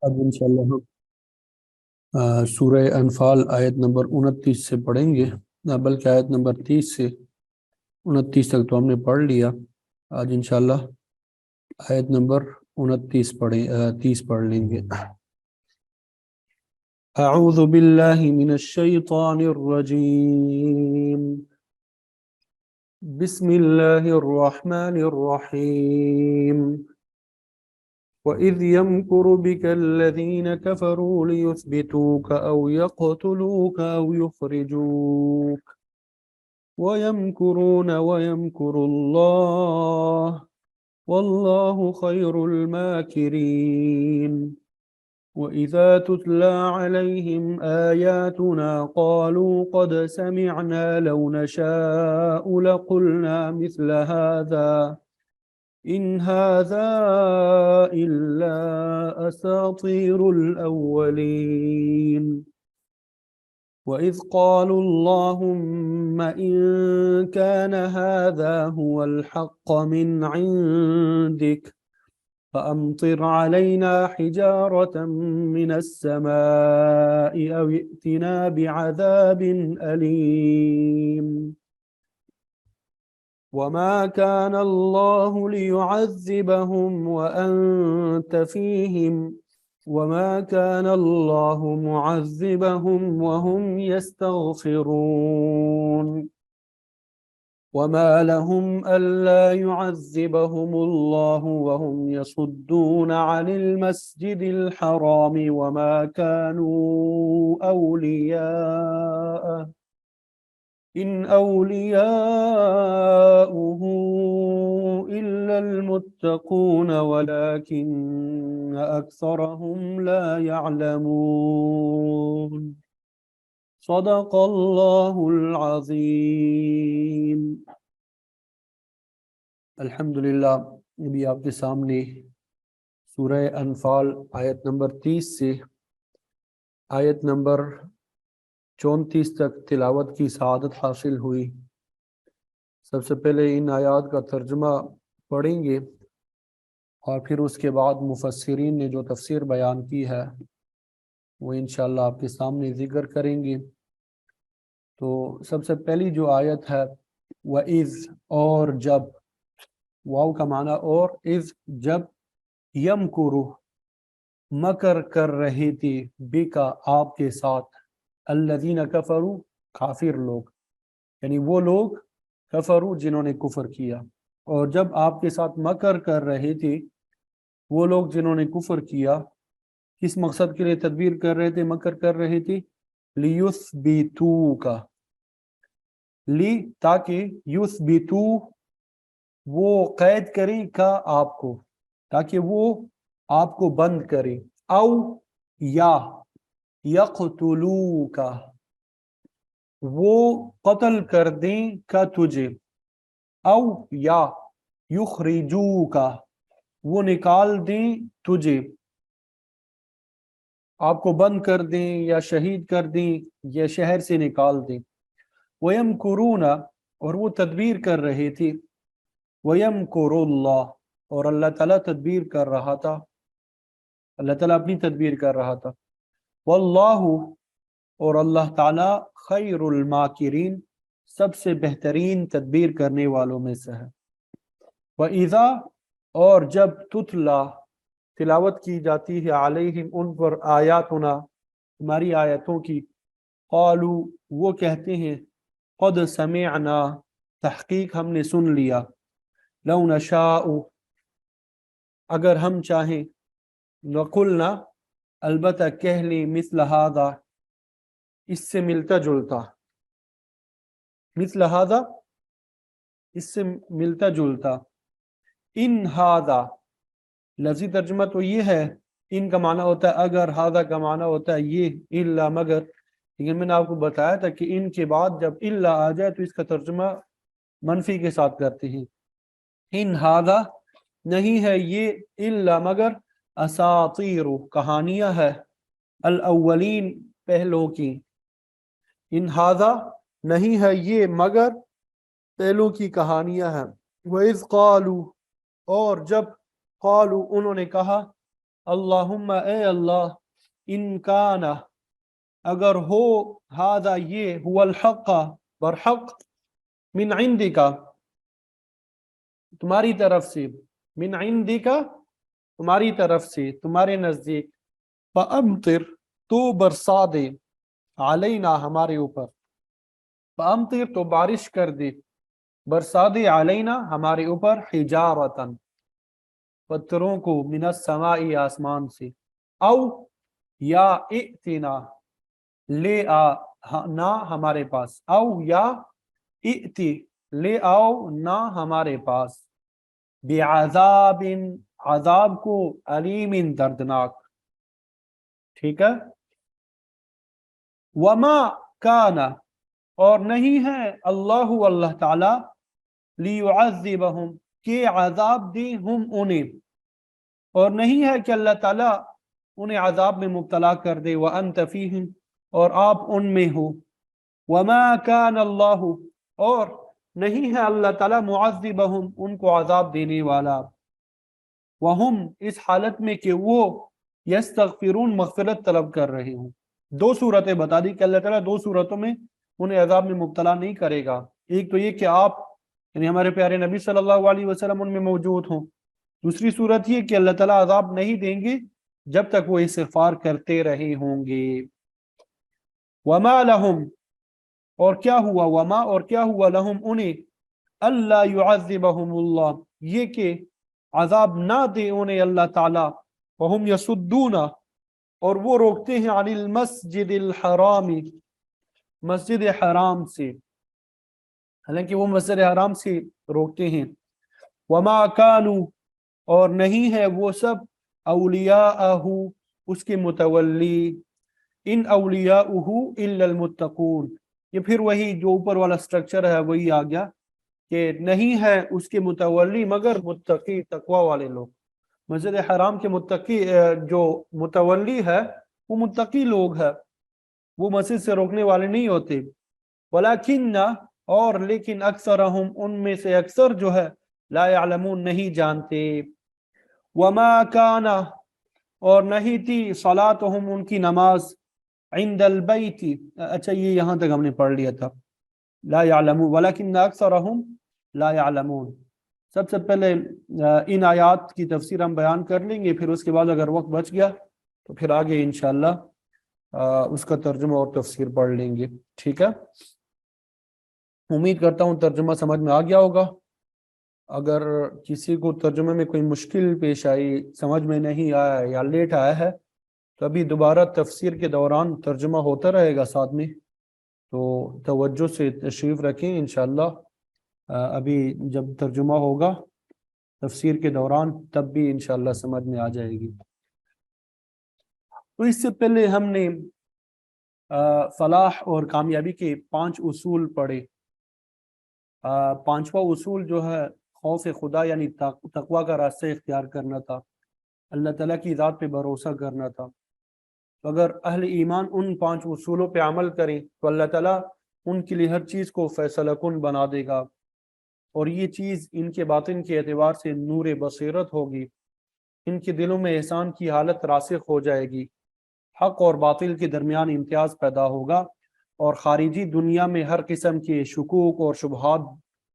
اب انشاءاللہ ہم سورہ انفال آیت نمبر 29 سے پڑھیں گے، بلکہ آیت نمبر 30 سے 29 تک تو ہم نے پڑھ لیا۔ آج انشاءاللہ آیت نمبر 30 پڑھ لیں گے۔ اعوذ باللہ من الشیطان الرجیم، بسم اللہ الرحمن الرحیم۔ وَإِذْ يَمْكُرُ بِكَ الَّذِينَ كَفَرُوا لِيُثْبِتُوكَ أَوْ يَقْتُلُوكَ أَوْ يُخْرِجُوكَ وَيَمْكُرُونَ وَيَمْكُرُ اللَّهُ وَاللَّهُ خَيْرُ الْمَاكِرِينَ وَإِذَا تُتْلَى عَلَيْهِمْ آيَاتُنَا قَالُوا قَدْ سَمِعْنَا لَوْ نَشَاءُ لَقُلْنَا مِثْلَ هَذَا إِنْ هَذَا إِلَّا أَسَاطِيرُ الْأَوَّلِينَ وَإِذْ قَالُوا اللَّهُمَّ إِنْ كَانَ هَذَا هُوَ الْحَقَّ مِنْ عِنْدِكَ فَأَمْطِرْ عَلَيْنَا حِجَارَةً مِنَ السَّمَاءِ أَوْ ائْتِنَا بِعَذَابٍ أَلِيمٍ وَمَا كَانَ اللَّهُ لِيُعَذِّبَهُمْ وَأَنْتَ فِيهِمْ وَمَا كَانَ اللَّهُ مُعَذِّبَهُمْ وَهُمْ يَسْتَغْفِرُونَ وَمَا لَهُمْ أَلَّا يُعَذِّبَهُمُ اللَّهُ وَهُمْ يَصُدُّونَ عَنِ الْمَسْجِدِ الْحَرَامِ وَمَا كَانُوا أَوْلِيَاءَهُ إِنْ أَوْلِيَاؤُهُ إِلَّا الْمُتَّقُونَ وَلَكِنَّ أَكْثَرَهُمْ لَا يَعْلَمُونَ صدق اللہ العظیم۔ الحمدللہ، ابھی آپ کے سامنے سورہ انفال آیت نمبر 30 سے آیت نمبر 34 تک تلاوت کی سعادت حاصل ہوئی۔ سب سے پہلے ان آیات کا ترجمہ پڑھیں گے اور پھر اس کے بعد مفسرین نے جو تفسیر بیان کی ہے وہ انشاءاللہ آپ کے سامنے ذکر کریں گے۔ تو سب سے پہلی جو آیت ہے وَإِذْ، اور جب، واو کا معنی اور، اذ جب، یمکرو مکر کر رہی تھی، بکا آپ کے ساتھ، الذین کفروا کافر لوگ، یعنی وہ لوگ کفروا جنہوں نے کفر کیا، اور جب آپ کے ساتھ مکر کر رہی تھی وہ لوگ جنہوں نے کفر کیا، کس مقصد کے لیے تدبیر کر رہے تھے، مکر کر رہی تھی، لیثبتوک، لی تاکہ، یثبتو وہ قید کریں کا آپ کو، تاکہ وہ آپ کو بند کریں، او یا یقتلوک وہ قتل کر دیں کا تجھے، او یا یخرجوک وہ نکال دیں تجھے، آپ کو بند کر دیں یا شہید کر دیں یا شہر سے نکال دیں۔ وَيَمْكُرُونَ اور وہ تدبیر کر رہے تھی، وَيَمْكُرُ اللَّهُ اور اللہ تعالیٰ تدبیر کر رہا تھا، اللہ تعالیٰ اپنی تدبیر کر رہا تھا، وَاللَّهُ اور اللہ تعالیٰ خیر الماکرین سب سے بہترین تدبیر کرنے والوں میں سے ہے۔ وَإِذَا اور جب تتلا تلاوت کی جاتی ہے، علیہم ان پر، آیاتنا ہماری آیتوں کی، قالوا وہ کہتے ہیں، قد سمعنا تحقیق ہم نے سن لیا، لو نشاء اگر ہم چاہیں، لقلنا البتہ کہہ لیں، مثل ھذا اس سے ملتا جلتا، مثل ھذا اس سے ملتا جلتا، ان ھذا لفظی ترجمہ تو یہ ہے، ان کا معنی ہوتا ہے اگر، ھذا کا معنی ہوتا ہے یہ، الا مگر، لیکن میں نے آپ کو بتایا تھا کہ ان کے بعد جب الا آ جائے تو اس کا ترجمہ منفی کے ساتھ کرتے ہیں، ان ھذا نہیں ہے یہ، الا مگر، اساطیر کہانیاں ہے، الاولین پہلوں کی، ان ھذا نہیں ہے یہ مگر پہلوں کی کہانیاں ہیں۔ وَإِذْ قَالُوا اور جب، قالوا انہوں نے کہا، اللہم اے اللہ ان کانا اگر ہو ہذا یہ هو الحق برحق من عندکا تمہاری طرف سے من عندکا تمہاری طرف سے تمہارے نزدیک فامطر تو برسا دے علینا ہمارے اوپر فامطر تو بارش کر دے برسا دے علینا ہمارے اوپر حجارتن پتھروں کو من السماء آسمان سے او یا ائتنا لے نہ ہمارے پاس او یا ائتی لے آؤ نہ ہمارے پاس بعذاب عذاب کو علیم دردناک ٹھیک ہے وما کان اور نہیں ہے اللہ تعالی لیعذبہم کہ عذاب دے ہم انہیں اور نہیں ہے کہ اللہ تعالی انہیں عذاب میں مبتلا کر دے وانت فیہم اور آپ ان میں ہو وما کان اللہ اور نہیں ہے اللہ تعالی معذبہم ان کو عذاب دینے والا وہم اس حالت میں کہ وہ یستغفرون مغفرت طلب کر رہے ہوں دو صورتیں بتا دی کہ اللہ تعالیٰ دو صورتوں میں انہیں عذاب میں مبتلا نہیں کرے گا ایک تو یہ کہ آپ یعنی ہمارے پیارے نبی صلی اللہ علیہ وسلم ان میں موجود ہوں دوسری صورت یہ کہ اللہ تعالیٰ عذاب نہیں دیں گے جب تک وہ استغفار کرتے رہے ہوں گے وما لہم اور کیا ہوا وما اور کیا ہوا لہم انہیں اللہ یعذبہم اللہ یہ کہ عذاب نہ دے انہیں اللہ تعالیٰ وہم یصدون اور وہ روکتے ہیں عن المسجد الحرام مسجد حرام سے حالانکہ وہ مسجد حرام سے روکتے ہیں وما کانوا اور نہیں ہے وہ سب اولیاءہ اس کے متولی ان اولیاءہ الا المتقون یہ پھر وہی جو اوپر والا سٹرکچر ہے وہی آ گیا کہ نہیں ہے اس کے متولی مگر متقی تقوی والے لوگ مسجد حرام کے متقی جو متولی ہے وہ متقی لوگ ہیں وہ مسجد سے روکنے والے نہیں ہوتے ولیکن اور لیکن اکثرہم ان میں سے اکثر جو ہے لا یعلمون نہیں جانتے وما کان اور نہیں تھی صلاتہم ان کی نماز عند البیت اچھا یہ یہاں تک ہم نے پڑھ لیا تھا لا یعلمون ولیکن اکثرہم لا یعلمون سب سے پہلے ان آیات کی تفسیر ہم بیان کر لیں گے پھر اس کے بعد اگر وقت بچ گیا تو پھر آگے انشاءاللہ اس کا ترجمہ اور تفسیر پڑھ لیں گے ٹھیک ہے امید کرتا ہوں ترجمہ سمجھ میں آ گیا ہوگا اگر کسی کو ترجمے میں کوئی مشکل پیش آئی سمجھ میں نہیں آیا یا لیٹ آیا ہے تو ابھی دوبارہ تفسیر کے دوران ترجمہ ہوتا رہے گا ساتھ میں تو توجہ سے تشریف رکھیں انشاءاللہ ابھی جب ترجمہ ہوگا تفسیر کے دوران تب بھی انشاءاللہ سمجھ میں آ جائے گی تو اس سے پہلے ہم نے فلاح اور کامیابی کے 5 اصول پڑھے 5واں اصول جو ہے خوف خدا یعنی تقوی کا راستہ اختیار کرنا تھا اللہ تعالیٰ کی ذات پہ بھروسہ کرنا تھا تو اگر اہل ایمان ان 5 اصولوں پہ عمل کریں تو اللہ تعالیٰ ان کے لیے ہر چیز کو فیصلہ کن بنا دے گا اور یہ چیز ان کے باطن کے اعتبار سے نور بصیرت ہوگی ان کے دلوں میں احسان کی حالت راسخ ہو جائے گی حق اور باطل کے درمیان امتیاز پیدا ہوگا اور خارجی دنیا میں ہر قسم کے شکوک اور شبہات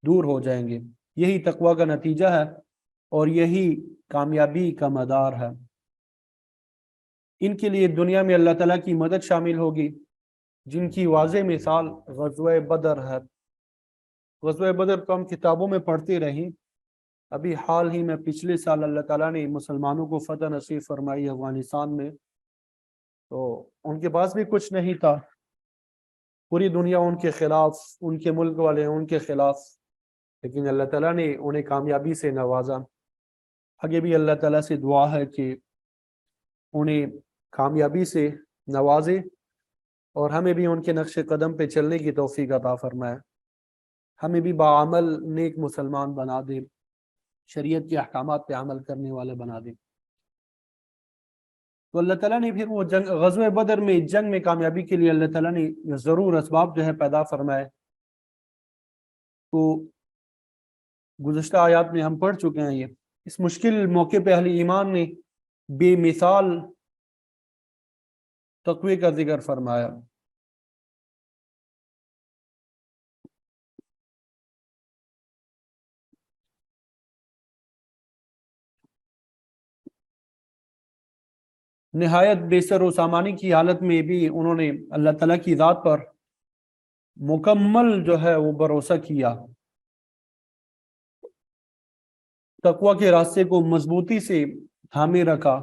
دور ہو جائیں گے یہی تقوی کا نتیجہ ہے اور یہی کامیابی کا مدار ہے ان کے لیے دنیا میں اللہ تعالیٰ کی مدد شامل ہوگی جن کی واضح مثال غزوہ بدر ہے غزوہ بدر تو ہم کتابوں میں پڑھتے رہیں ابھی حال ہی میں پچھلے سال اللہ تعالیٰ نے مسلمانوں کو فتح نصیب فرمائی افغانستان میں تو ان کے پاس بھی کچھ نہیں تھا پوری دنیا ان کے خلاف ان کے ملک والے ان کے خلاف لیکن اللہ تعالیٰ نے انہیں کامیابی سے نوازا آگے بھی اللہ تعالیٰ سے دعا ہے کہ انہیں کامیابی سے نوازے اور ہمیں بھی ان کے نقش قدم پہ چلنے کی توفیق عطا فرمائے ہمیں بھی باعمل نیک مسلمان بنا دے شریعت کے احکامات پہ عمل کرنے والے بنا دے تو اللہ تعالیٰ نے پھر وہ غزوہ بدر میں جنگ میں کامیابی کے لیے اللہ تعالیٰ نے ضرور اسباب جو ہے پیدا فرمائے تو گزشتہ آیات میں ہم پڑھ چکے ہیں یہ اس مشکل موقع پہ اہل ایمان نے بے مثال تقوی کا ذکر فرمایا۔ نہایت بے سر و سامانی کی حالت میں بھی انہوں نے اللہ تعالیٰ کی ذات پر مکمل جو ہے وہ بھروسہ کیا، تقوی کے راستے کو مضبوطی سے تھامے رکھا،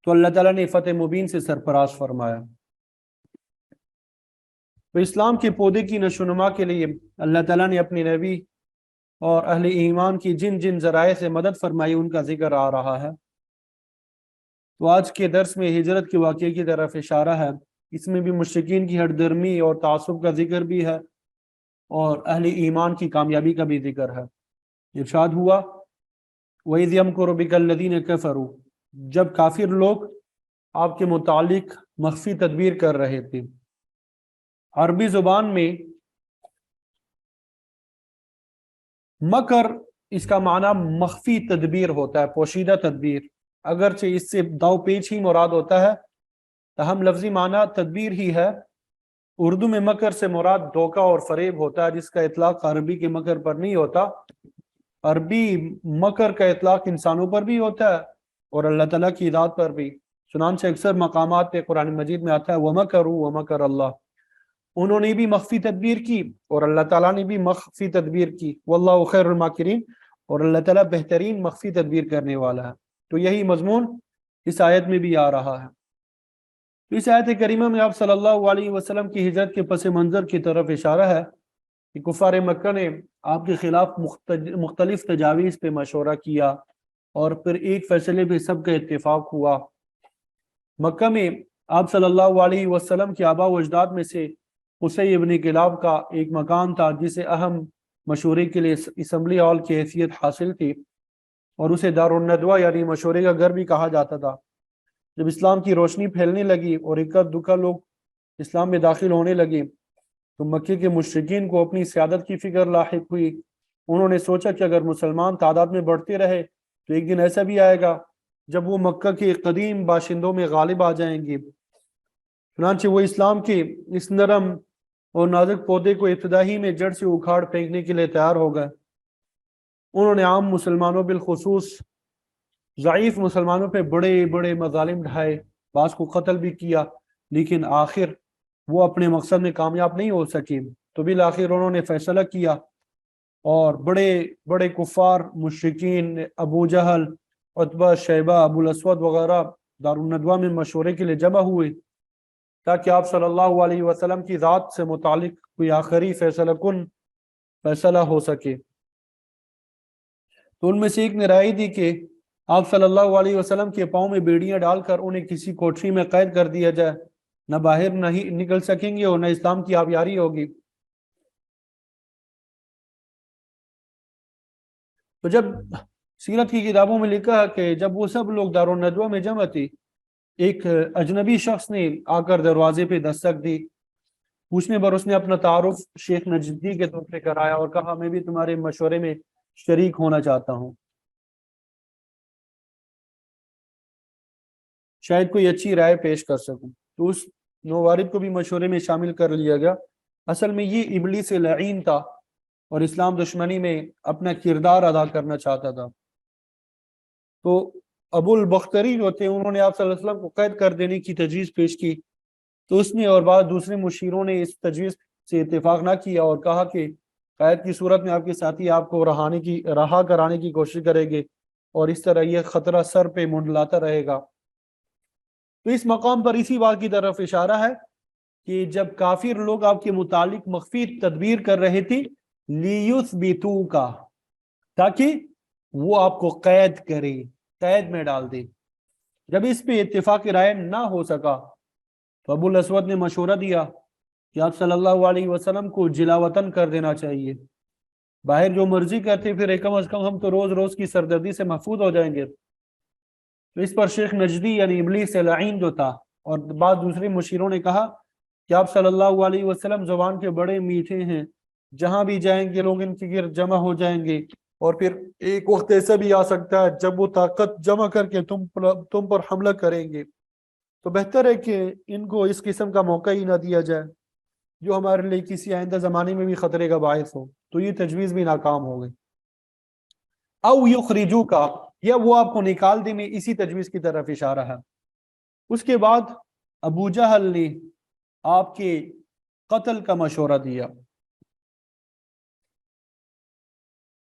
تو اللہ تعالیٰ نے فتح مبین سے سرفراز فرمایا۔ تو اسلام کے پودے کی نشو و نما کے لیے اللہ تعالیٰ نے اپنے نبی اور اہل ایمان کی جن جن ذرائع سے مدد فرمائی ان کا ذکر آ رہا ہے۔ تو آج کے درس میں ہجرت کے واقعے کی طرف اشارہ ہے، اس میں بھی مشرکین کی ہٹ درمی اور تعصب کا ذکر بھی ہے اور اہل ایمان کی کامیابی کا بھی ذکر ہے۔ ارشاد ہوا وَإِذْ يَمْكُرُ بِكَ الَّذِينَ كَفَرُوا، جب کافر لوگ آپ کے متعلق مخفی تدبیر کر رہے تھے۔ عربی زبان میں مکر اس کا معنی مخفی تدبیر ہوتا ہے، پوشیدہ تدبیر، اگرچہ اس سے دو پیچ ہی مراد ہوتا ہے، تاہم لفظی معنی تدبیر ہی ہے۔ اردو میں مکر سے مراد دھوکہ اور فریب ہوتا ہے، جس کا اطلاق عربی کے مکر پر نہیں ہوتا۔ عربی مکر کا اطلاق انسانوں پر بھی ہوتا ہے اور اللہ تعالیٰ کی ذات پر بھی، چنانچہ اکثر مقامات پہ قرآن مجید میں آتا ہے وَمَكَرُوا وَمَكَرَ اللَّهُ، انہوں نے بھی مخفی تدبیر کی اور اللہ تعالیٰ نے بھی مخفی تدبیر کی، واللہ خیر الماکرین، اور اللہ تعالیٰ بہترین مخفی تدبیر کرنے والا ہے۔ تو یہی مضمون اس آیت میں بھی آ رہا ہے۔ تو اس آیت کریمہ میں آپ صلی اللہ علیہ وسلم کی ہجرت کے پس منظر کی طرف اشارہ ہے کہ کفار مکہ نے آپ کے خلاف مختلف تجاویز پہ مشورہ کیا اور پھر ایک فیصلے پہ سب کا اتفاق ہوا۔ مکہ میں آپ صلی اللہ علیہ وسلم کے آباء و اجداد میں سے قصی ابن کلاب کا ایک مکان تھا جسے اہم مشورے کے لیے اسمبلی ہال کی حیثیت حاصل تھی، اور اسے دارالندوہ یعنی مشورے کا گھر بھی کہا جاتا تھا۔ جب اسلام کی روشنی پھیلنے لگی اور اکا دکا لوگ اسلام میں داخل ہونے لگے تو مکے کے مشرکین کو اپنی سیادت کی فکر لاحق ہوئی۔ انہوں نے سوچا کہ اگر مسلمان تعداد میں بڑھتے رہے تو ایک دن ایسا بھی آئے گا جب وہ مکہ کے قدیم باشندوں میں غالب آ جائیں گے۔ چنانچہ وہ اسلام کے اس نرم اور نازک پودے کو ابتدائی میں جڑ سے اکھاڑ پھینکنے کے لیے تیار ہو گئے۔ انہوں نے عام مسلمانوں بالخصوص ضعیف مسلمانوں پہ بڑے بڑے مظالم ڈھائے، بعض کو قتل بھی کیا، لیکن آخر وہ اپنے مقصد میں کامیاب نہیں ہو سکے۔ تو بالآخر انہوں نے فیصلہ کیا اور بڑے بڑے کفار مشرکین ابو جہل، عتبہ، شیبہ، ابو الاسود وغیرہ دارالندوہ میں مشورے کے لیے جمع ہوئے تاکہ آپ صلی اللہ علیہ وسلم کی ذات سے متعلق کوئی آخری فیصلہ کن فیصلہ ہو سکے۔ تو ان میں سے ایک نے رائے دی کہ آپ صلی اللہ علیہ وسلم کے پاؤں میں بیڑیاں ڈال کر انہیں کسی کوٹری میں قید کر دیا جائے، نہ باہر نہیں نکل سکیں گے اور نہ اسلام کی آبیاری ہوگی۔ تو جب سیرت کی کتابوں میں لکھا ہے کہ جب وہ سب لوگ دارالندوہ میں جمع تھے، ایک اجنبی شخص نے آ کر دروازے پہ دستک دی۔ پوچھنے پر اس نے اپنا تعارف شیخ نجدی کے طور پہ کرایا اور کہا میں بھی تمہارے مشورے میں شریک ہونا چاہتا ہوں، شاید کوئی اچھی رائے پیش کر سکوں۔ تو اس نووارد کو بھی مشورے میں شامل کر لیا گیا۔ اصل میں یہ ابلیس لعین تھا اور اسلام دشمنی میں اپنا کردار ادا کرنا چاہتا تھا۔ تو ابو البختری جو تھے انہوں نے آپ صلی اللہ علیہ وسلم کو قید کر دینے کی تجویز پیش کی، تو اس نے اور بعض دوسرے مشیروں نے اس تجویز سے اتفاق نہ کیا اور کہا کہ قید کی صورت میں آپ کے ساتھی آپ کو رہا کرانے کی کوشش کریں گے اور اس طرح یہ خطرہ سر پہ منڈلاتا رہے گا۔ تو اس مقام پر اسی بات کی طرف اشارہ ہے کہ جب کافر لوگ آپ کے متعلق مخفی تدبیر کر رہے تھے لیثبتوک، تاکہ وہ آپ کو قید کرے، قید میں ڈال دے۔ جب اس پہ اتفاق رائے نہ ہو سکا تو ابو الاسود نے مشورہ دیا کہ آپ صلی اللہ علیہ وسلم کو جلا وطن کر دینا چاہیے، باہر جو مرضی کرتے پھر کم از کم ہم تو روز روز کی سردردی سے محفوظ ہو جائیں گے۔ تو اس پر شیخ نجدی یعنی ابلیس لعین جو تھا اور بعض دوسرے مشیروں نے کہا کہ آپ صلی اللہ علیہ وسلم زبان کے بڑے میٹھے ہیں، جہاں بھی جائیں گے لوگ ان کے گرد جمع ہو جائیں گے اور پھر ایک وقت ایسا بھی آ سکتا ہے جب وہ طاقت جمع کر کے تم پر حملہ کریں گے، تو بہتر ہے کہ ان کو اس قسم کا موقع ہی نہ دیا جائے جو ہمارے لیے کسی آئندہ زمانے میں بھی خطرے کا باعث ہو، تو یہ تجویز بھی ناکام ہو گئی۔ او یخرجو کا، یا وہ آپ کو نکال دیں، میں اسی تجویز کی طرف اشارہ ہے۔ اس کے بعد ابو جہل نے آپ کے قتل کا مشورہ دیا،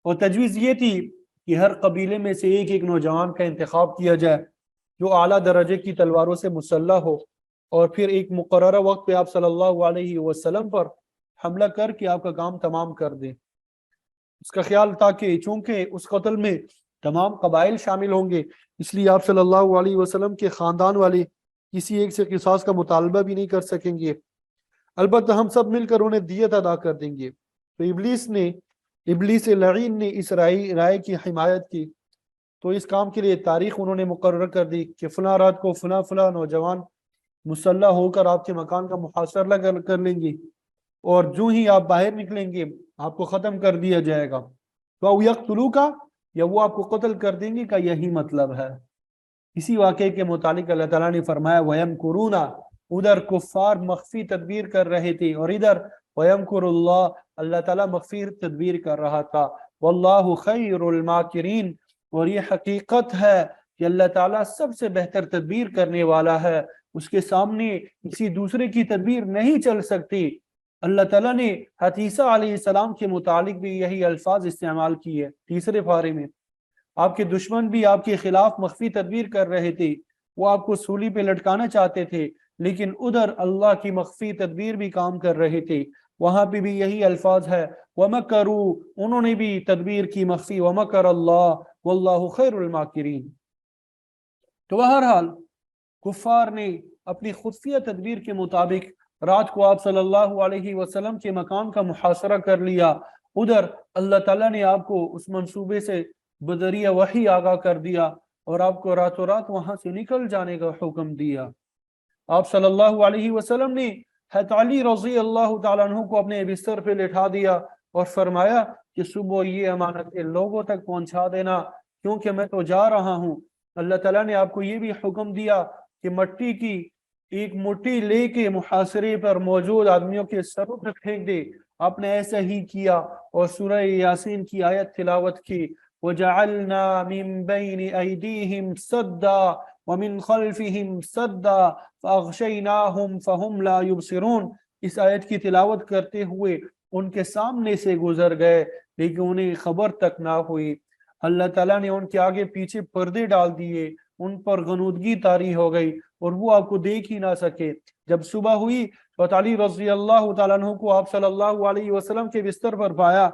اور تجویز یہ تھی کہ ہر قبیلے میں سے ایک ایک نوجوان کا انتخاب کیا جائے جو اعلیٰ درجے کی تلواروں سے مسلح ہو، اور پھر ایک مقررہ وقت پہ آپ صلی اللہ علیہ وسلم پر حملہ کر کے آپ کا کام تمام کر دیں۔ اس کا خیال تھا کہ چونکہ اس قتل میں تمام قبائل شامل ہوں گے، اس لیے آپ صلی اللہ علیہ وسلم کے خاندان والے کسی ایک سے قصاص کا مطالبہ بھی نہیں کر سکیں گے، البتہ ہم سب مل کر انہیں دیت ادا کر دیں گے۔ تو ابلیس لعین نے اس رائے کی حمایت کی، تو اس کام کے لیے تاریخ انہوں نے مقرر کر دی کہ فلاں رات کو فلاں نوجوان مسلح ہو کر آپ کے مکان کا محاصرہ کر لیں گے، اور جو ہی آپ باہر نکلیں گے آپ کو ختم کر دیا جائے گا۔ تو او یقتلوکا، یا وہ آپ کو قتل کر دیں گے، کا یہی مطلب ہے۔ اسی واقعے کے متعلق اللہ تعالیٰ نے فرمایا وَيَمْكُرُونَ، ادھر کفار مخفی تدبیر کر رہے تھے، اور ادھر وَيَمْكُرُ اللَّهُ، اللہ تعالیٰ مخفی تدبیر کر رہا تھا۔ وَاللَّهُ خَيْرُ الْمَاكِرِينَ، اور یہ حقیقت ہے کہ اللہ تعالیٰ سب سے بہتر تدبیر کرنے والا ہے، اس کے سامنے کسی دوسرے کی تدبیر نہیں چل سکتی۔ اللہ تعالیٰ نے حتیثہ علیہ السلام کے متعلق بھی یہی الفاظ استعمال کیے 3 پارے میں۔ آپ کے دشمن بھی آپ کے خلاف مخفی تدبیر کر رہے تھے، وہ آپ کو سولی پہ لٹکانا چاہتے تھے، لیکن ادھر اللہ کی مخفی تدبیر بھی کام کر رہے تھے، وہاں پہ بھی یہی الفاظ ہے وَمَكَرُوا، انہوں نے بھی تدبیر کی مخفی، وَمَكَرَ اللَّهُ وَاللَّهُ خَيْرُ الْمَاكِرِينَ۔ تو بہرحال کفار نے اپنی خفیہ تدبیر کے مطابق رات کو آپ صلی اللہ علیہ وسلم کے مکان کا محاصرہ کر لیا، ادھر اللہ تعالیٰ نے آپ کو اس منصوبے سے بذریعہ وحی آگاہ کر دیا، اور آپ کو راتوں رات وہاں سے نکل جانے کا حکم دیا۔ آپ صلی اللہ علیہ وسلم نے حضرت علی رضی اللہ تعالیٰ عنہ کو اپنے بستر پہ لٹھا دیا اور فرمایا کہ صبح یہ امانت لوگوں تک پہنچا دینا، کیونکہ میں تو جا رہا ہوں۔ اللہ تعالیٰ نے آپ کو یہ بھی حکم دیا کہ مٹی کی ایک مٹھی لے کے محاصرے پر موجود آدمیوں کے سروں پہ پھینک دے۔ آپ نے ایسا ہی کیا، اور سورہ یاسین کی آیت تلاوت کی وَجَعَلْنَا مِن بَيْنِ أَيْدِيهِمْ سَدًّا وَمِن خَلْفِهِمْ سَدًّا فَأَغْشَيْنَاهُمْ فَهُمْ لَا يُبْصِرُونَ۔ اس آیت کی تلاوت کرتے ہوئے ان کے سامنے سے گزر گئے، لیکن انہیں خبر تک نہ ہوئی۔ اللہ تعالیٰ نے ان کے آگے پیچھے پردے ڈال دیے، ان پر غنودگی طاری ہو گئی، اور وہ آپ کو دیکھ ہی نہ سکے۔ جب صبح ہوئی تو علی رضی اللہ تعالیٰ عنہ کو آپ صلی اللہ علیہ وسلم کے بستر پر پایا،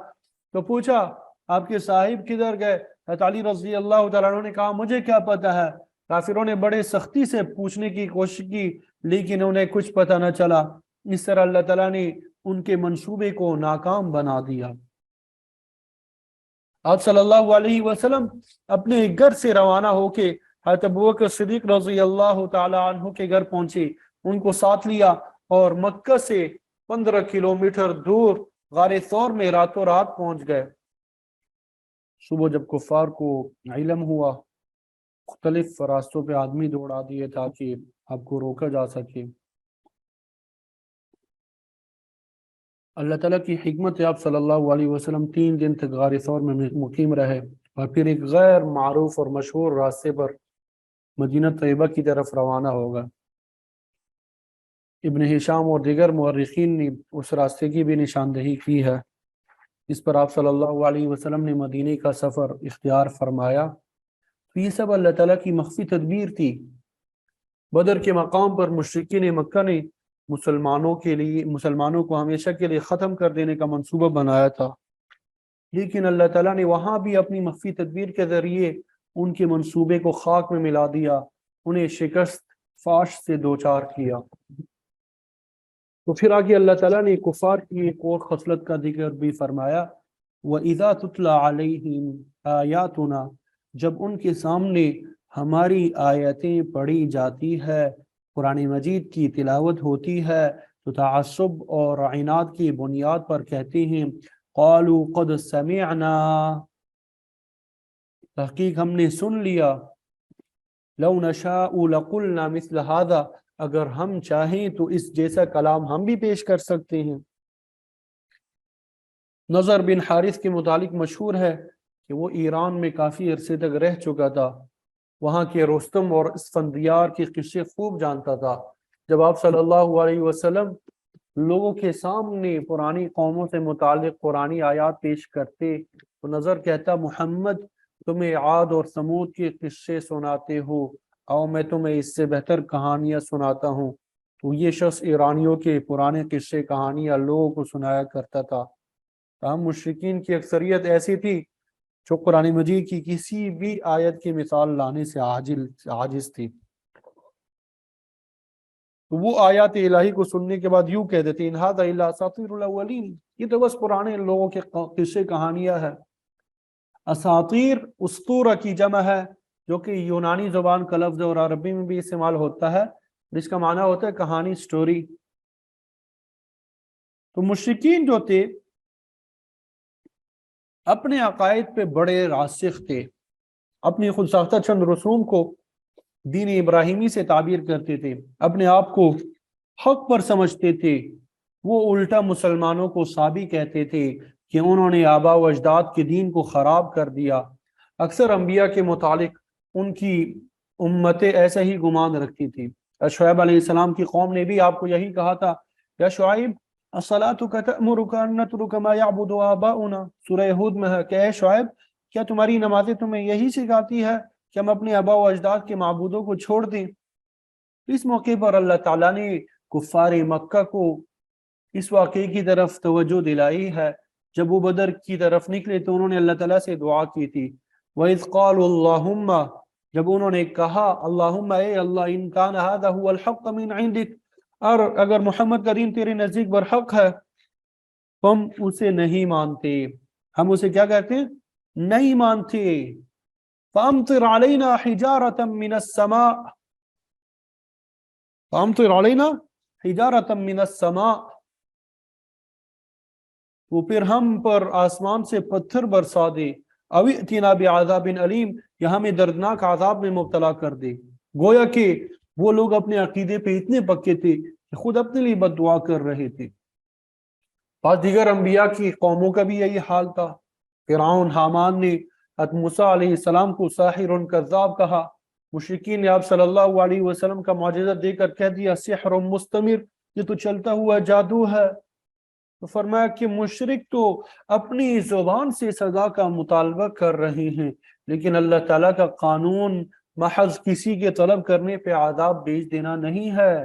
تو پوچھا آپ کے صاحب کدھر گئے؟ حضرت علی رضی اللہ تعالیٰ عنہ نے کہا مجھے کیا پتہ ہے۔ کافروں نے بڑے سختی سے پوچھنے کی کوشش کی، لیکن انہیں کچھ پتہ نہ چلا۔ اس طرح اللہ تعالیٰ نے ان کے منصوبے کو ناکام بنا دیا۔ آپ صلی اللہ علیہ وسلم اپنے گھر سے روانہ ہو کے حضرت ابوبکر صدیق رضی اللہ تعالی عنہ کے گھر پہنچے، ان کو ساتھ لیا، اور مکہ سے 15 کلومیٹر دور غار ثور میں راتوں رات پہنچ گئے۔ صبح جب کفار کو علم ہوا، مختلف راستوں پہ آدمی دوڑا دیے تاکہ آپ کو روکا جا سکے۔ اللہ تعالیٰ کی حکمت ہے، آپ صلی اللہ علیہ وسلم 3 دن تک غار ثور میں مقیم رہے، اور پھر ایک غیر معروف اور مشہور راستے پر مدینہ طیبہ کی طرف روانہ ہوگا۔ ابن ہشام اور دیگر مورخین نے اس راستے کی بھی نشاندہی کی ہے۔ اس پر آپ صلی اللہ علیہ وسلم نے مدینہ کا سفر اختیار فرمایا۔ تو یہ سب اللہ تعالیٰ کی مخفی تدبیر تھی۔ بدر کے مقام پر مشرکین مکہ نے مسلمانوں کو ہمیشہ کے لیے ختم کر دینے کا منصوبہ بنایا تھا، لیکن اللہ تعالیٰ نے وہاں بھی اپنی مخفی تدبیر کے ذریعے ان کے منصوبے کو خاک میں ملا دیا، انہیں شکست فاش سے دوچار کیا۔ تو پھر آگے اللہ تعالیٰ نے کفار کی ایک اور خصلت کا ذکر بھی فرمایا وَإِذَا تُتْلَى عَلَيْهِمْ آيَاتُنَا، جب ان کے سامنے ہماری آیتیں پڑھی جاتی ہے، قرآن مجید کی تلاوت ہوتی ہے، تو تعصب اور عناد کی بنیاد پر کہتے ہیں قَالُوا قَدْ سَمِعْنَا، تحقیق ہم نے سن لیا، لو نشاء لقلنا مثل هذا، اگر ہم چاہیں تو اس جیسا کلام ہم بھی پیش کر سکتے ہیں۔ نضر بن حارث کے متعلق مشہور ہے کہ وہ ایران میں کافی عرصے تک رہ چکا تھا، وہاں کے رستم اور اسفندیار کے قصے خوب جانتا تھا۔ جب آپ صلی اللہ علیہ وسلم لوگوں کے سامنے پرانی قوموں سے متعلق قرآنی آیات پیش کرتے تو نظر کہتا، محمد تمہیں عاد اور سمود کے قصے سناتے ہو، اور میں تمہیں اس سے بہتر کہانیاں سناتا ہوں۔ تو یہ شخص ایرانیوں کے پرانے قصے کہانیاں لوگوں کو سنایا کرتا تھا۔ تاہم مشرکین کی اکثریت ایسی تھی جو قرآن مجید کی کسی بھی آیت کی مثال لانے سے عاجز تھی۔ تو وہ آیات الہی کو سننے کے بعد یوں کہہ دیتے، ان ھذا الا اساطیر الاولین، یہ تو بس پرانے لوگوں کے قصے کہانیاں ہے۔ اساطیر اسطورہ کی جمع ہے، جو کہ یونانی زبان کا لفظ اور عربی میں بھی استعمال ہوتا ہے، جس کا معنی ہوتا ہے کہانی، سٹوری۔ تو مشرکین جو تھے اپنے عقائد پہ بڑے راسخ تھے، اپنی خود ساختہ چند رسوم کو دین ابراہیمی سے تعبیر کرتے تھے، اپنے آپ کو حق پر سمجھتے تھے۔ وہ الٹا مسلمانوں کو صابی کہتے تھے کہ انہوں نے آباء و اجداد کے دین کو خراب کر دیا۔ اکثر انبیاء کے متعلق ان کی امتیں ایسا ہی گمان رکھتی تھی۔ شعیب علیہ السلام کی قوم نے بھی آپ کو یہی کہا تھا، یا شعیب الصلاۃ تأمرک ان نترک ما یعبد آباؤنا، سورہ ہود میں ہے کہ اے شعیب کیا تمہاری نمازیں تمہیں یہی سکھاتی ہے کہ ہم اپنے آباء و اجداد کے معبودوں کو چھوڑ دیں؟ اس موقع پر اللہ تعالیٰ نے کفار مکہ کو اس واقعے کی طرف توجہ دلائی ہے۔ جب وہ بدر کی طرف نکلے تو انہوں نے اللہ تعالیٰ سے دعا کی تھی، وَإِذْ قَالُوا اللَّهُمَّ، جب انہوں نے کہا اللہم اے اللہ، ان کان ھذا هو الحق من عندک، اور اگر محمد کا دین تیرے نزدیک برحق ہے، ہم اسے نہیں مانتے، ہم اسے کیا کہتے ہیں؟ نہیں مانتے۔ فَأَمْطِرْ عَلَيْنَا حِجَارَةً مِّنَ السَّمَاءِ، فَأَمْطِرْ عَلَيْنَا حِجَارَةً مِّنَ السَّمَاءِ، وہ پھر ہم پر آسمان سے پتھر برسا دے، او ائتنا بعذاب علیم، یا ہمیں دردناک عذاب میں مبتلا کر دے۔ گویا کہ وہ لوگ اپنے عقیدے پہ اتنے پکے تھے کہ خود اپنے لیے بد دعا کر رہے تھے۔ بعض دیگر انبیاء کی قوموں کا بھی یہی حال تھا۔ فرعون، حامان نے حضرت موسیٰ علیہ السلام کو ساحر کذاب کہا۔ مشرکین نے آپ صلی اللہ علیہ وسلم کا معجزہ دے کر کہہ دیا سحر مستمر، یہ تو چلتا ہوا جادو ہے۔ تو فرمایا کہ مشرک تو اپنی زبان سے سزا کا مطالبہ کر رہے ہیں، لیکن اللہ تعالیٰ کا قانون محض کسی کے طلب کرنے پہ عذاب بھیج دینا نہیں ہے۔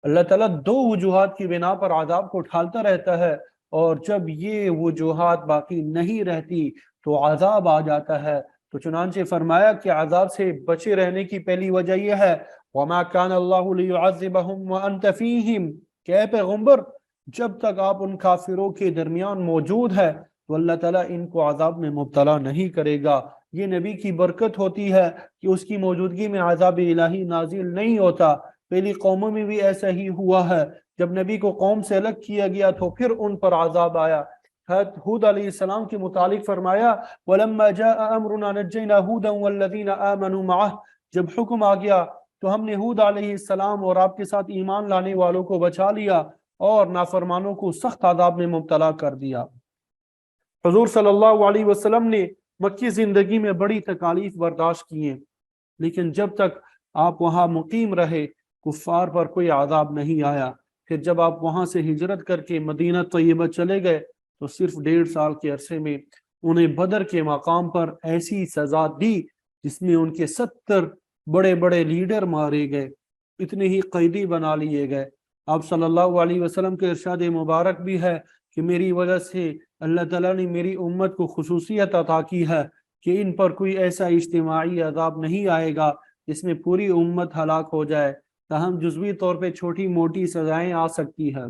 اللہ تعالیٰ دو وجوہات کی بنا پر عذاب کو اٹھالتا رہتا ہے، اور جب یہ وجوہات باقی نہیں رہتی تو عذاب آ جاتا ہے۔ تو چنانچہ فرمایا کہ عذاب سے بچے رہنے کی پہلی وجہ یہ ہے، وَمَا كَانَ اللَّهُ لِيُعَذِّبَهُمْ وَأَنْتَ فِيهِمْ، کہ اے پیغمبر جب تک آپ ان کافروں کے درمیان موجود ہے تو اللہ تعالیٰ ان کو عذاب میں مبتلا نہیں کرے گا۔ یہ نبی کی برکت ہوتی ہے کہ اس کی موجودگی میں عذاب الہی نازل نہیں ہوتا۔ پہلی قوموں میں بھی ایسا ہی ہوا ہے، جب نبی کو قوم سے الگ کیا گیا تو پھر ان پر عذاب آیا۔ حضرت ہود علیہ السلام کے متعلق فرمایا وَلَمَّا جَاءَ أَمْرُنَا نَجَّيْنَا هُودًا وَالَّذِينَ آمَنُوا مَعَهُ، جب حکم آ گیا تو ہم نے ہود علیہ السلام اور آپ کے ساتھ ایمان لانے والوں کو بچا لیا اور نافرمانوں کو سخت عذاب میں مبتلا کر دیا۔ حضور صلی اللہ علیہ وسلم نے مکی زندگی میں بڑی تکالیف برداشت کی ہیں، لیکن جب تک آپ وہاں مقیم رہے کفار پر کوئی عذاب نہیں آیا۔ پھر جب آپ وہاں سے ہجرت کر کے مدینہ طیبہ چلے گئے تو صرف 1.5 سال کے عرصے میں انہیں بدر کے مقام پر ایسی سزا دی جس میں ان کے 70 بڑے بڑے لیڈر مارے گئے، اتنے ہی قیدی بنا لیے گئے۔ آپ صلی اللہ علیہ وسلم کے ارشاد مبارک بھی ہے کہ میری وجہ سے اللہ تعالیٰ نے میری امت کو خصوصیت عطا کی ہے کہ ان پر کوئی ایسا اجتماعی عذاب نہیں آئے گا جس میں پوری امت ہلاک ہو جائے، تاہم جزوی طور پہ چھوٹی موٹی سزائیں آ سکتی ہیں۔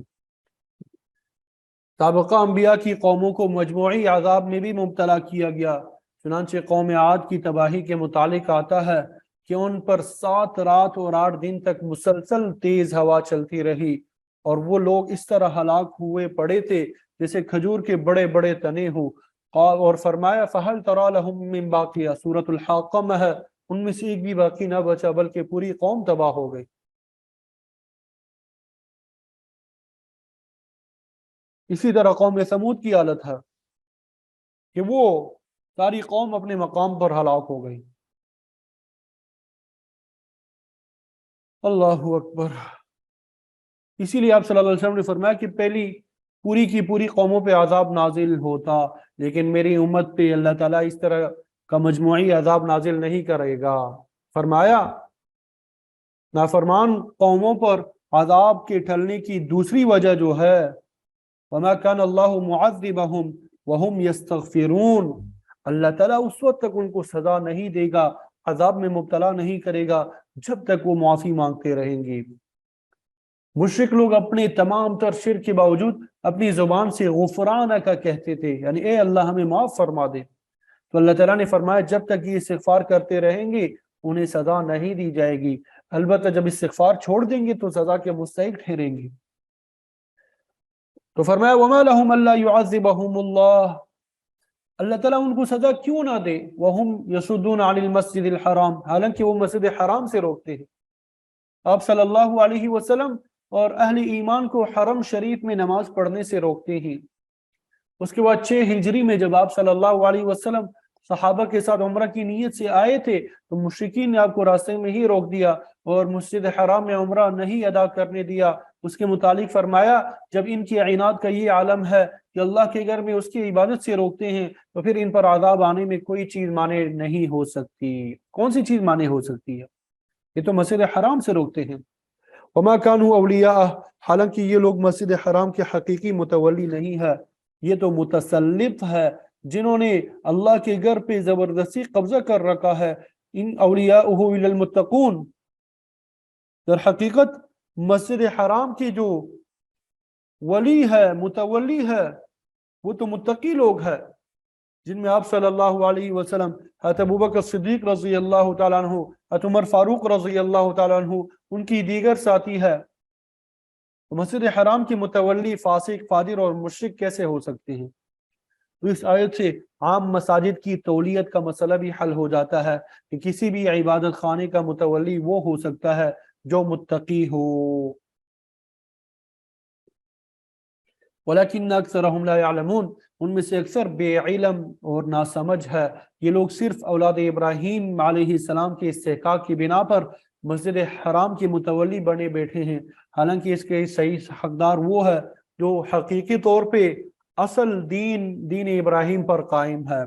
سابقہ انبیاء کی قوموں کو مجموعی عذاب میں بھی مبتلا کیا گیا۔ چنانچہ قوم عاد کی تباہی کے متعلق آتا ہے کہ ان پر 7 رات اور 8 دن تک مسلسل تیز ہوا چلتی رہی، اور وہ لوگ اس طرح ہلاک ہوئے پڑے تھے جیسے کھجور کے بڑے بڑے تنے ہوں۔ اور فرمایا فہل ترا لہم من باقیہ، سورۃ الحاقہ میں ہے، ان میں سے ایک بھی باقی نہ بچا بلکہ پوری قوم تباہ ہو گئی۔ اسی طرح قوم ثمود کی حالت ہے کہ وہ ساری قوم اپنے مقام پر ہلاک ہو گئی۔ اللہ اکبر۔ اسی لیے آپ صلی اللہ علیہ وسلم نے فرمایا کہ پہلی پوری کی پوری قوموں پہ عذاب نازل ہوتا، لیکن میری امت پہ اللہ تعالیٰ اس طرح کا مجموعی عذاب نازل نہیں کرے گا۔ فرمایا نافرمان قوموں پر عذاب کے ٹلنے کی دوسری وجہ جو ہے وَمَا كَانَ اللَّهُ مُعَذِّبَهُمْ وَهُمْ يَسْتَغْفِرُونَ، اللہ تعالیٰ اس وقت تک ان کو سزا نہیں دے گا، عذاب میں مبتلا نہیں کرے گا جب تک وہ معافی مانگتے رہیں گے۔ مشرک لوگ اپنے تمام تر شرک کے باوجود اپنی زبان سے غفرانہ کا کہتے تھے، یعنی اے اللہ ہمیں معاف فرما دے۔ تو اللہ تعالیٰ نے فرمایا جب تک یہ استغفار کرتے رہیں گے انہیں سزا نہیں دی جائے گی، البتہ جب استغفار چھوڑ دیں گے تو سزا کے مستحق ٹھہریں گے۔ تو فرمایا وَمَا لَهُمْ أَلَّا يُعَذِّبَهُمُ اللَّهُ، اللہ تعالیٰ ان کو سزا کیوں نہ دے، وَهُمْ يَصُدُّونَ عَنِ الْمَسْجِدِ الْحَرَامِ، حالانکہ وہ مسجد حرام سے روکتے ہیں۔ آپ صلی اللہ علیہ وسلم اور اہل ایمان کو حرم شریف میں نماز پڑھنے سے روکتے ہیں۔ اس کے بعد 6 ہجری میں جب آپ صلی اللہ علیہ وسلم صحابہ کے ساتھ عمرہ کی نیت سے آئے تھے تو مشرکین نے آپ کو راستے میں ہی روک دیا اور مسجد حرام میں عمرہ نہیں ادا کرنے دیا۔ اس کے متعلق فرمایا جب ان کی عناد کا یہ عالم ہے کہ اللہ کے گھر میں اس کی عبادت سے روکتے ہیں تو پھر ان پر عذاب آنے میں کوئی چیز مانے نہیں ہو سکتی۔ کون سی چیز مانے ہو سکتی ہے؟ یہ تو مسجد حرام سے روکتے ہیں۔ وما كانوا اولیاء، حالانکہ یہ لوگ مسجد حرام کے حقیقی متولی نہیں ہے، یہ تو متسلط ہے جنہوں نے اللہ کے گھر پہ زبردستی قبضہ کر رکھا ہے۔ ان اولیاءہ الا المتقون، در حقیقت مسجد حرام کی جو ولی ہے، متولی ہے، وہ تو متقی لوگ ہیں، جن میں آپ صلی اللہ علیہ وسلم، حضرت ابوبکر صدیق رضی اللہ تعالیٰ عنہ، حضرت عمر فاروق رضی اللہ تعالیٰ عنہ، ان کی دیگر ساتھی ہے۔ مسجد حرام کی متولی فاسق، فاجر اور مشرک کیسے ہو سکتے ہیں؟ تو اس آیت سے عام مساجد کی تولیت کا مسئلہ بھی حل ہو جاتا ہے کہ کسی بھی عبادت خانے کا متولی وہ ہو سکتا ہے جو متقی ہو۔ ولیکن اکثرہم لا یعلمون، ان میں سے اکثر بے علم اور ناسمجھ ہے۔ یہ لوگ صرف اولاد ابراہیم علیہ السلام کے استحقاق کی بنا پر مسجد حرام کے متولی بنے بیٹھے ہیں، حالانکہ اس کے صحیح حقدار وہ ہے جو حقیقی طور پہ اصل دین ابراہیم پر قائم ہے۔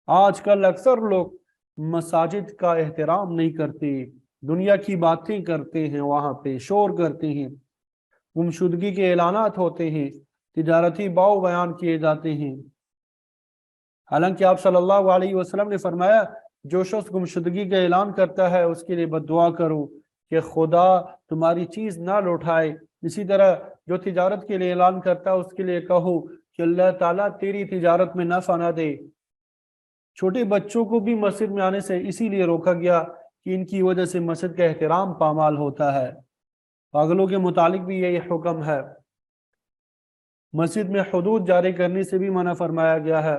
آج کل اکثر لوگ مساجد کا احترام نہیں کرتے، دنیا کی باتیں کرتے ہیں، وہاں پہ شور کرتے ہیں، گمشدگی کے اعلانات ہوتے ہیں، تجارتی باؤ بیان کیے جاتے ہیں۔ حالانکہ آپ صلی اللہ علیہ وسلم نے فرمایا جو شخص گمشدگی کا اعلان کرتا ہے اس کے لیے بد دعا کرو کہ خدا تمہاری چیز نہ لوٹائے۔ اسی طرح جو تجارت کے لیے اعلان کرتا ہے اس کے لیے کہو کہ اللہ تعالیٰ تیری تجارت میں نفع نہ دے۔ چھوٹے بچوں کو بھی مسجد میں آنے سے اسی لیے روکا گیا کہ ان کی وجہ سے مسجد کا احترام پامال ہوتا ہے۔ پاگلوں کے متعلق بھی یہی حکم ہے۔ مسجد میں حدود جاری کرنے سے بھی منع فرمایا گیا ہے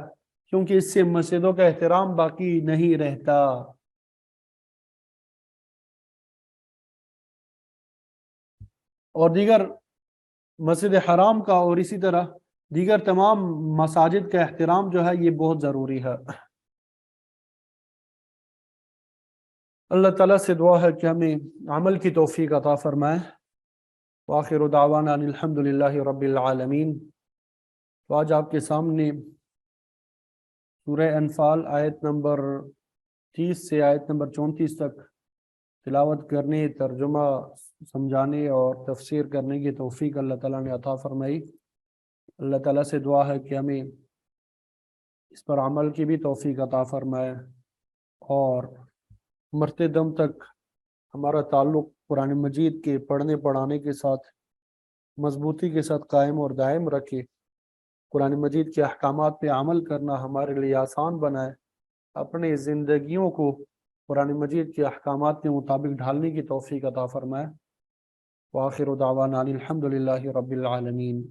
کیونکہ اس سے مسجدوں کا احترام باقی نہیں رہتا۔ اور دیگر مسجد حرام کا اور اسی طرح دیگر تمام مساجد کا احترام جو ہے یہ بہت ضروری ہے۔ اللہ تعالیٰ سے دعا ہے کہ ہمیں عمل کی توفیق عطا فرمائے۔ وآخر دعوانا ان الحمد للہ رب العالمین۔ تو آج آپ کے سامنے سورہ انفال آیت نمبر 30 سے آیت نمبر 34 تک تلاوت کرنے، ترجمہ سمجھانے اور تفسیر کرنے کی توفیق اللہ تعالیٰ نے عطا فرمائی۔ اللہ تعالیٰ سے دعا ہے کہ ہمیں اس پر عمل کی بھی توفیق عطا فرمائے اور مرتے دم تک ہمارا تعلق قرآن مجید کے پڑھنے پڑھانے کے ساتھ مضبوطی کے ساتھ قائم اور دائم رکھے، قرآن مجید کے احکامات پہ عمل کرنا ہمارے لیے آسان بنائے، اپنے زندگیوں کو قرآن مجید کے احکامات کے مطابق ڈھالنے کی توفیق عطا فرمائے۔ وآخر دعوانا ان الحمد للہ رب العالمین۔